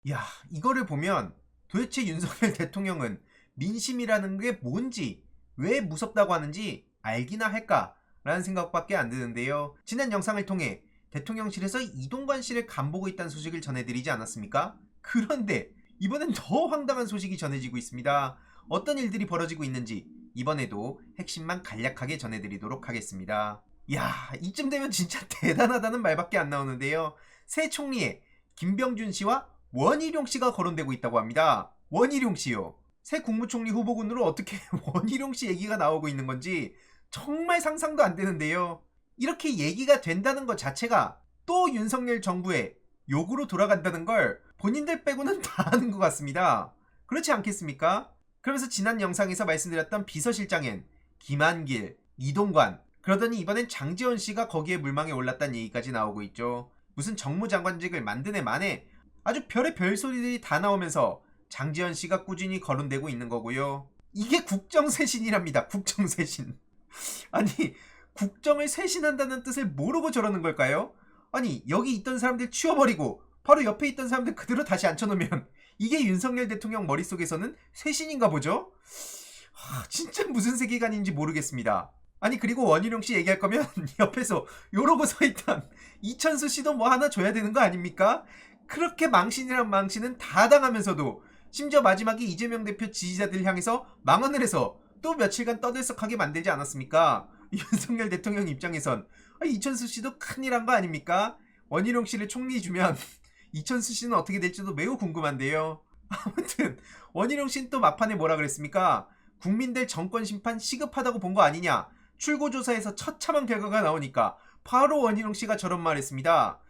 야, 이거를 보면 도대체 윤석열 대통령은 민심이라는 게 뭔지, 왜 무섭다고 하는지 알기나 할까라는 생각밖에 안 드는데요. 지난 영상을 통해 대통령실에서 이동관실을 간보고 있다는 소식을 전해드리지 않았습니까? 그런데 이번엔 더 황당한 소식이 전해지고 있습니다. 어떤 일들이 벌어지고 있는지 이번에도 핵심만 간략하게 전해드리도록 하겠습니다. 야, 이쯤 되면 진짜 대단하다는 말밖에 안 나오는데요. 새 총리에 김병준 씨와 원희룡 씨가 거론되고 있다고 합니다. 원희룡 씨요. 새 국무총리 후보군으로 어떻게 원희룡 씨 얘기가 나오고 있는 건지 정말 상상도 안 되는데요. 이렇게 얘기가 된다는 것 자체가 또 윤석열 정부의 욕으로 돌아간다는 걸 본인들 빼고는 다 아는 것 같습니다. 그렇지 않겠습니까? 그러면서 지난 영상에서 말씀드렸던 비서실장엔 김한길, 이동관, 그러더니 이번엔 장지원 씨가 거기에 물망에 올랐다는 얘기까지 나오고 있죠. 무슨 정무장관직을 만드네 마네 아주 별의 별소리들이 다 나오면서 장지현 씨가 꾸준히 거론되고 있는 거고요. 이게 국정쇄신이랍니다. 국정쇄신. 아니, 국정을 쇄신한다는 뜻을 모르고 저러는 걸까요? 아니, 여기 있던 사람들 치워버리고 바로 옆에 있던 사람들 그대로 다시 앉혀놓으면 이게 윤석열 대통령 머릿속에서는 쇄신인가 보죠? 진짜 무슨 세계관인지 모르겠습니다. 아니, 그리고 원희룡 씨 얘기할 거면 옆에서 요러고 서있던 이천수 씨도 뭐 하나 줘야 되는 거 아닙니까? 그렇게 망신이란 망신은 다 당하면서도 심지어 마지막에 이재명 대표 지지자들 향해서 망언을 해서 또 며칠간 떠들썩하게 만들지 않았습니까? 윤석열 대통령 입장에선 이천수 씨도 큰일 한 거 아닙니까? 원희룡 씨를 총리 주면 이천수 씨는 어떻게 될지도 매우 궁금한데요. 아무튼 원희룡 씨는 또 막판에 뭐라 그랬습니까? 국민들 정권 심판 시급하다고 본 거 아니냐? 출구조사에서 처참한 결과가 나오니까 바로 원희룡 씨가 저런 말 했습니다.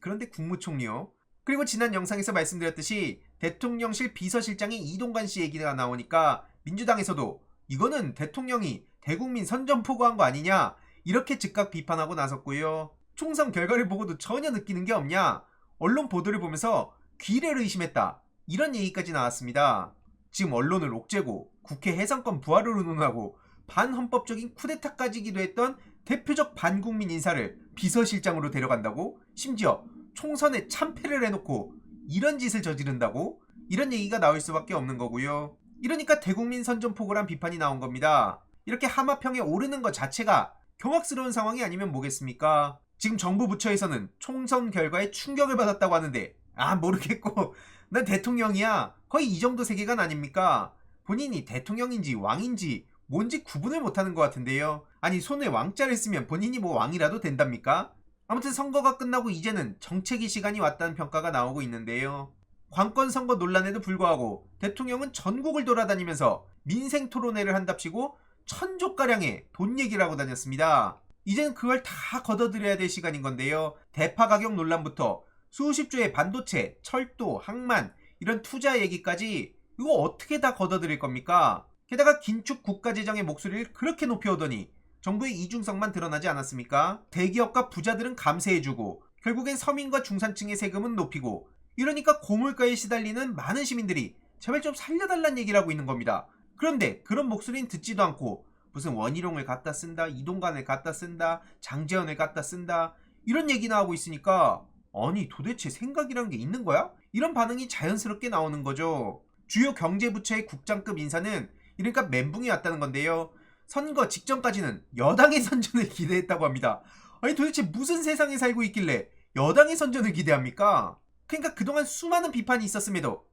그런데 국무총리요? 그리고 지난 영상에서 말씀드렸듯이 대통령실 비서실장의 이동관 씨 얘기가 나오니까 민주당에서도 이거는 대통령이 대국민 선전포고한 거 아니냐 이렇게 즉각 비판하고 나섰고요. 총선 결과를 보고도 전혀 느끼는 게 없냐, 언론 보도를 보면서 귀래를 의심했다, 이런 얘기까지 나왔습니다. 지금 언론을 옥죄고 국회 해상권 부활을 운운하고 반헌법적인 쿠데타까지 기도했던 대표적 반국민 인사를 비서실장으로 데려간다고? 심지어 총선에 참패를 해놓고 이런 짓을 저지른다고? 이런 얘기가 나올 수밖에 없는 거고요. 이러니까 대국민 선전포고란 비판이 나온 겁니다. 이렇게 하마평에 오르는 것 자체가 경악스러운 상황이 아니면 뭐겠습니까? 지금 정부 부처에서는 총선 결과에 충격을 받았다고 하는데 모르겠고 난 대통령이야, 거의 이 정도 세계관 아닙니까? 본인이 대통령인지 왕인지 뭔지 구분을 못하는 것 같은데요. 아니, 손에 왕자를 쓰면 본인이 뭐 왕이라도 된답니까? 아무튼 선거가 끝나고 이제는 정책의 시간이 왔다는 평가가 나오고 있는데요. 관건 선거 논란에도 불구하고 대통령은 전국을 돌아다니면서 민생 토론회를 한답시고 1000조가량의 돈 얘기를 하고 다녔습니다. 이제는 그걸 다 걷어들여야 될 시간인 건데요. 대파 가격 논란부터 수십 조의 반도체, 철도, 항만 이런 투자 얘기까지 이거 어떻게 다 걷어들일 겁니까? 게다가 긴축 국가재정의 목소리를 그렇게 높여오더니 정부의 이중성만 드러나지 않았습니까? 대기업과 부자들은 감세해주고 결국엔 서민과 중산층의 세금은 높이고, 이러니까 고물가에 시달리는 많은 시민들이 제발 좀 살려달란 얘기를 하고 있는 겁니다. 그런데 그런 목소리는 듣지도 않고 무슨 원희룡을 갖다 쓴다, 이동관을 갖다 쓴다, 장재현을 갖다 쓴다 이런 얘기나 하고 있으니까 아니 도대체 생각이란 게 있는 거야? 이런 반응이 자연스럽게 나오는 거죠. 주요 경제부처의 국장급 인사는 이러니까 멘붕이 왔다는 건데요. 선거 직전까지는 여당의 선전을 기대했다고 합니다. 아니 도대체 무슨 세상에 살고 있길래 여당의 선전을 기대합니까? 그러니까 그동안 수많은 비판이 있었음에도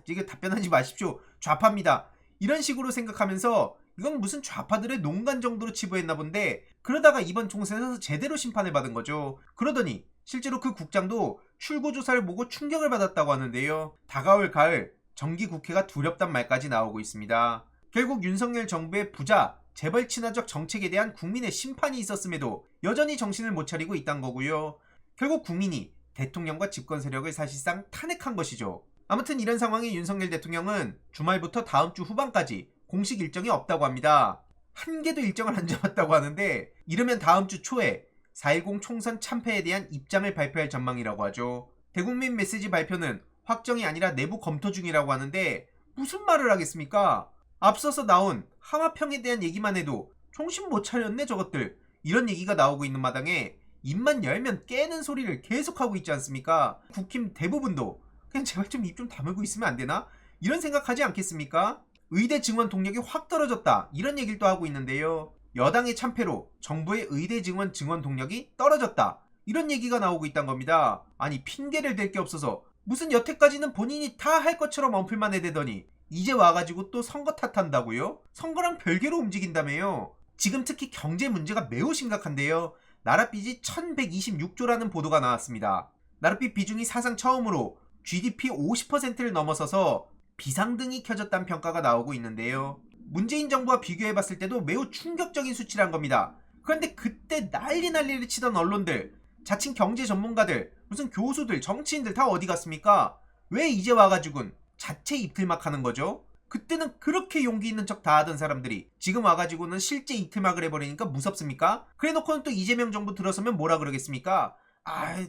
이게 답변하지 마십시오, 좌파입니다, 이런 식으로 생각하면서 이건 무슨 좌파들의 농간 정도로 치부했나 본데, 그러다가 이번 총선에서 제대로 심판을 받은 거죠. 그러더니 실제로 그 국장도 출구조사를 보고 충격을 받았다고 하는데요. 다가올 가을 정기국회가 두렵단 말까지 나오고 있습니다. 결국 윤석열 정부의 부자 재벌 친화적 정책에 대한 국민의 심판이 있었음에도 여전히 정신을 못 차리고 있단 거고요. 결국 국민이 대통령과 집권 세력을 사실상 탄핵한 것이죠. 아무튼 이런 상황에 윤석열 대통령은 주말부터 다음 주 후반까지 공식 일정이 없다고 합니다. 한 개도 일정을 안 잡았다고 하는데 이르면 다음 주 초에 4.10 총선 참패에 대한 입장을 발표할 전망이라고 하죠. 대국민 메시지 발표는 확정이 아니라 내부 검토 중이라고 하는데 무슨 말을 하겠습니까? 앞서서 나온 하마평에 대한 얘기만 해도 정신 못 차렸네 저것들, 이런 얘기가 나오고 있는 마당에 입만 열면 깨는 소리를 계속하고 있지 않습니까? 국힘 대부분도 그냥 제발 좀 입 좀 다물고 있으면 안 되나? 이런 생각하지 않겠습니까? 의대 증원 동력이 확 떨어졌다, 이런 얘기를 또 하고 있는데요. 여당의 참패로 정부의 의대 증원 동력이 떨어졌다, 이런 얘기가 나오고 있단 겁니다. 아니, 핑계를 댈 게 없어서 무슨 여태까지는 본인이 다 할 것처럼 언플만 해대더니 이제 와가지고 또 선거 탓한다고요? 선거랑 별개로 움직인다며요. 지금 특히 경제 문제가 매우 심각한데요. 나라빚이 1126조라는 보도가 나왔습니다. 나라빚 비중이 사상 처음으로 GDP 50%를 넘어서서 비상등이 켜졌다는 평가가 나오고 있는데요. 문재인 정부와 비교해봤을 때도 매우 충격적인 수치란 겁니다. 그런데 그때 난리를 치던 언론들, 자칭 경제 전문가들, 무슨 교수들, 정치인들 다 어디 갔습니까? 왜 이제 와가지고는 자체 입틀막 하는 거죠? 그때는 그렇게 용기 있는 척 다 하던 사람들이 지금 와가지고는 실제 입틀막을 해버리니까 무섭습니까? 그래놓고는 또 이재명 정부 들어서면 뭐라 그러겠습니까?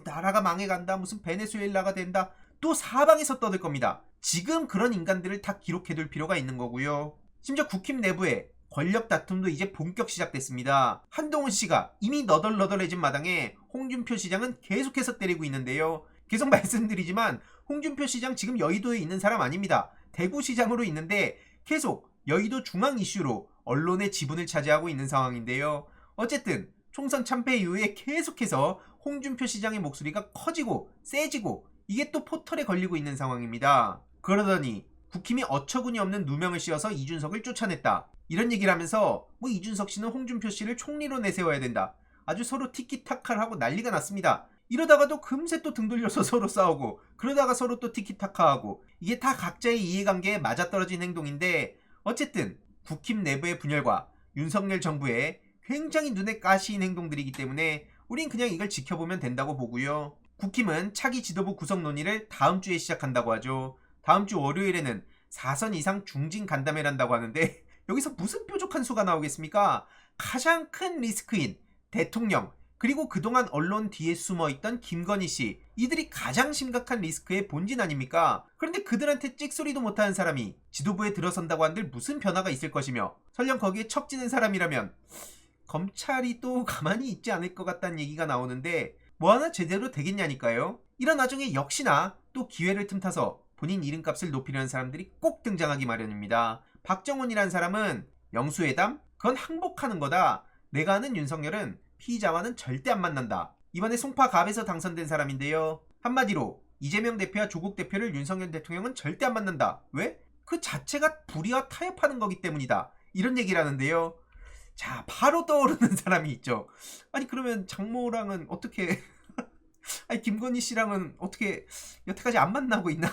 나라가 망해간다, 무슨 베네수엘라가 된다, 또 사방에서 떠들 겁니다. 지금 그런 인간들을 다 기록해둘 필요가 있는 거고요. 심지어 국힘 내부에 권력 다툼도 이제 본격 시작됐습니다. 한동훈 씨가 이미 너덜너덜해진 마당에 홍준표 시장은 계속해서 때리고 있는데요. 계속 말씀드리지만 홍준표 시장 지금 여의도에 있는 사람 아닙니다. 대구시장으로 있는데 계속 여의도 중앙 이슈로 언론의 지분을 차지하고 있는 상황인데요. 어쨌든 총선 참패 이후에 계속해서 홍준표 시장의 목소리가 커지고 세지고 이게 또 포털에 걸리고 있는 상황입니다. 그러더니 국힘이 어처구니 없는 누명을 씌워서 이준석을 쫓아냈다, 이런 얘기를 하면서 뭐 이준석 씨는 홍준표 씨를 총리로 내세워야 된다, 아주 서로 티키타카를 하고 난리가 났습니다. 이러다가도 금세 또 등 돌려서 서로 싸우고, 그러다가 서로 또 티키타카하고, 이게 다 각자의 이해관계에 맞아떨어진 행동인데, 어쨌든 국힘 내부의 분열과 윤석열 정부의 굉장히 눈에 가시인 행동들이기 때문에 우린 그냥 이걸 지켜보면 된다고 보고요. 국힘은 차기 지도부 구성 논의를 다음 주에 시작한다고 하죠. 다음 주 월요일에는 4선 이상 중진 간담회를 한다고 하는데 여기서 무슨 뾰족한 수가 나오겠습니까? 가장 큰 리스크인 대통령, 그리고 그동안 언론 뒤에 숨어있던 김건희 씨, 이들이 가장 심각한 리스크의 본진 아닙니까? 그런데 그들한테 찍소리도 못하는 사람이 지도부에 들어선다고 한들 무슨 변화가 있을 것이며, 설령 거기에 척지는 사람이라면 검찰이 또 가만히 있지 않을 것 같다는 얘기가 나오는데 뭐 하나 제대로 되겠냐니까요. 이런 와중에 역시나 또 기회를 틈타서 본인 이름값을 높이려는 사람들이 꼭 등장하기 마련입니다. 박정훈이라는 사람은 영수회담? 그건 항복하는 거다, 내가 아는 윤석열은 피의자와는 절대 안 만난다, 이번에 송파 갑에서 당선된 사람인데요. 한마디로 이재명 대표와 조국 대표를 윤석열 대통령은 절대 안 만난다. 왜? 그 자체가 불의와 타협하는 거기 때문이다, 이런 얘기를 하는데요. 자, 바로 떠오르는 사람이 있죠. 아니 그러면 장모랑은 어떻게 아니 김건희 씨랑은 어떻게 여태까지 안 만나고 있나?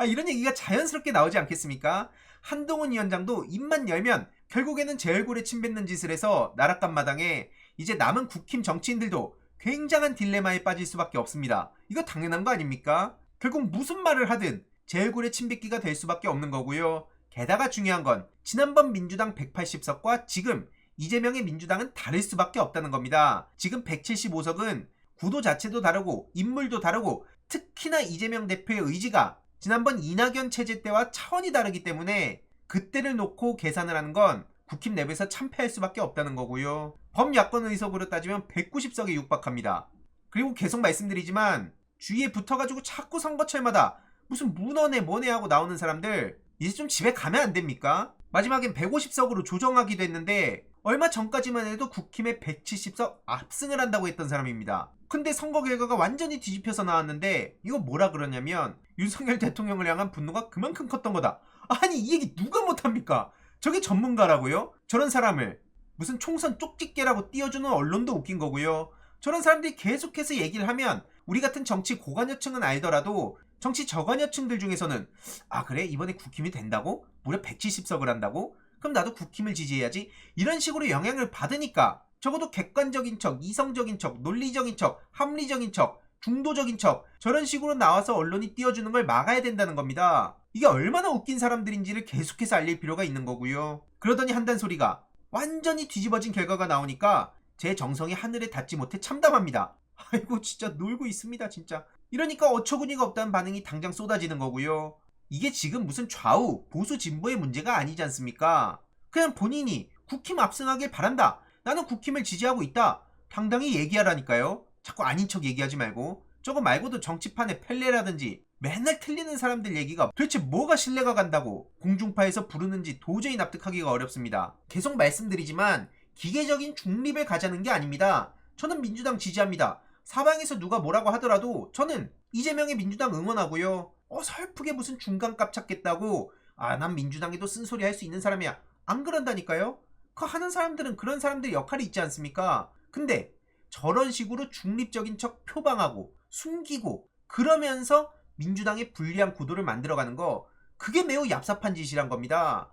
이런 얘기가 자연스럽게 나오지 않겠습니까? 한동훈 위원장도 입만 열면 결국에는 제 얼굴에 침 뱉는 짓을 해서 나락간 마당에 이제 남은 국힘 정치인들도 굉장한 딜레마에 빠질 수밖에 없습니다. 이거 당연한 거 아닙니까? 결국 무슨 말을 하든 제 얼굴에 침 뱉기가 될 수밖에 없는 거고요. 게다가 중요한 건 지난번 민주당 180석과 지금 이재명의 민주당은 다를 수밖에 없다는 겁니다. 지금 175석은 구도 자체도 다르고 인물도 다르고 특히나 이재명 대표의 의지가 지난번 이낙연 체제 때와 차원이 다르기 때문에 그때를 놓고 계산을 하는 건 국힘 내부에서 참패할 수밖에 없다는 거고요. 범야권 의석으로 따지면 190석에 육박합니다. 그리고 계속 말씀드리지만 주위에 붙어가지고 자꾸 선거철마다 무슨 문어네 뭐네 하고 나오는 사람들 이제 좀 집에 가면 안 됩니까? 마지막엔 150석으로 조정하기도 했는데 얼마 전까지만 해도 국힘에 170석 압승을 한다고 했던 사람입니다. 근데 선거 결과가 완전히 뒤집혀서 나왔는데 이거 뭐라 그러냐면 윤석열 대통령을 향한 분노가 그만큼 컸던 거다. 아니 이 얘기 누가 못합니까? 저게 전문가라고요? 저런 사람을 무슨 총선 쪽집게라고 띄워주는 언론도 웃긴 거고요. 저런 사람들이 계속해서 얘기를 하면 우리 같은 정치 고관여층은 알더라도 정치 저관여층들 중에서는 그래 이번에 국힘이 된다고? 무려 170석을 한다고? 그럼 나도 국힘을 지지해야지, 이런 식으로 영향을 받으니까 적어도 객관적인 척, 이성적인 척, 논리적인 척, 합리적인 척, 중도적인 척, 저런 식으로 나와서 언론이 띄워주는 걸 막아야 된다는 겁니다. 이게 얼마나 웃긴 사람들인지를 계속해서 알릴 필요가 있는 거고요. 그러더니 한단 소리가 완전히 뒤집어진 결과가 나오니까 제 정성이 하늘에 닿지 못해 참담합니다. 아이고 진짜 놀고 있습니다 진짜. 이러니까 어처구니가 없다는 반응이 당장 쏟아지는 거고요. 이게 지금 무슨 좌우, 보수, 진보의 문제가 아니지 않습니까? 그냥 본인이 국힘 압승하길 바란다, 나는 국힘을 지지하고 있다, 당당히 얘기하라니까요. 자꾸 아닌 척 얘기하지 말고. 저거 말고도 정치판에 펠레라든지 맨날 틀리는 사람들 얘기가 도대체 뭐가 신뢰가 간다고 공중파에서 부르는지 도저히 납득하기가 어렵습니다. 계속 말씀드리지만 기계적인 중립에 가자는 게 아닙니다. 저는 민주당 지지합니다. 사방에서 누가 뭐라고 하더라도 저는 이재명의 민주당 응원하고요. 설프게 무슨 중간값 찾겠다고 난 민주당에도 쓴소리 할 수 있는 사람이야. 안 그런다니까요. 그 하는 사람들은 그런 사람들의 역할이 있지 않습니까? 근데 저런 식으로 중립적인 척 표방하고 숨기고 그러면서 민주당의 불리한 구도를 만들어가는 거, 그게 매우 얍삽한 짓이란 겁니다.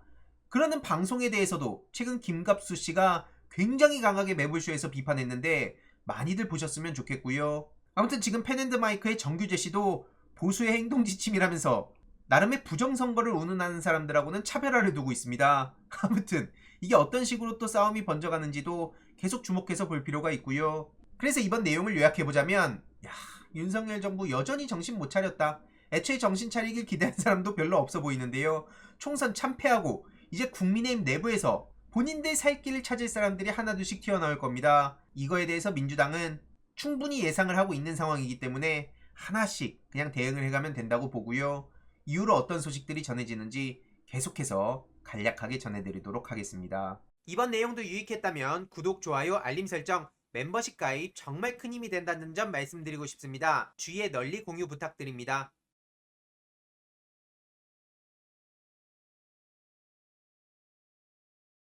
그러는 방송에 대해서도 최근 김갑수 씨가 굉장히 강하게 매불쇼에서 비판했는데 많이들 보셨으면 좋겠고요. 아무튼 지금 펜앤드마이크의 정규재 씨도 보수의 행동 지침이라면서 나름의 부정선거를 운운하는 사람들하고는 차별화를 두고 있습니다. 아무튼 이게 어떤 식으로 또 싸움이 번져가는지도 계속 주목해서 볼 필요가 있고요. 그래서 이번 내용을 요약해보자면, 윤석열 정부 여전히 정신 못 차렸다. 애초에 정신 차리길 기대한 사람도 별로 없어 보이는데요. 총선 참패하고 이제 국민의힘 내부에서 본인들 살 길을 찾을 사람들이 하나둘씩 튀어나올 겁니다. 이거에 대해서 민주당은 충분히 예상을 하고 있는 상황이기 때문에 하나씩 그냥 대응을 해가면 된다고 보고요. 이후로 어떤 소식들이 전해지는지 계속해서 간략하게 전해드리도록 하겠습니다. 이번 내용도 유익했다면 구독, 좋아요, 알림 설정, 멤버십 가입 정말 큰 힘이 된다는 점 말씀드리고 싶습니다. 주위에 널리 공유 부탁드립니다.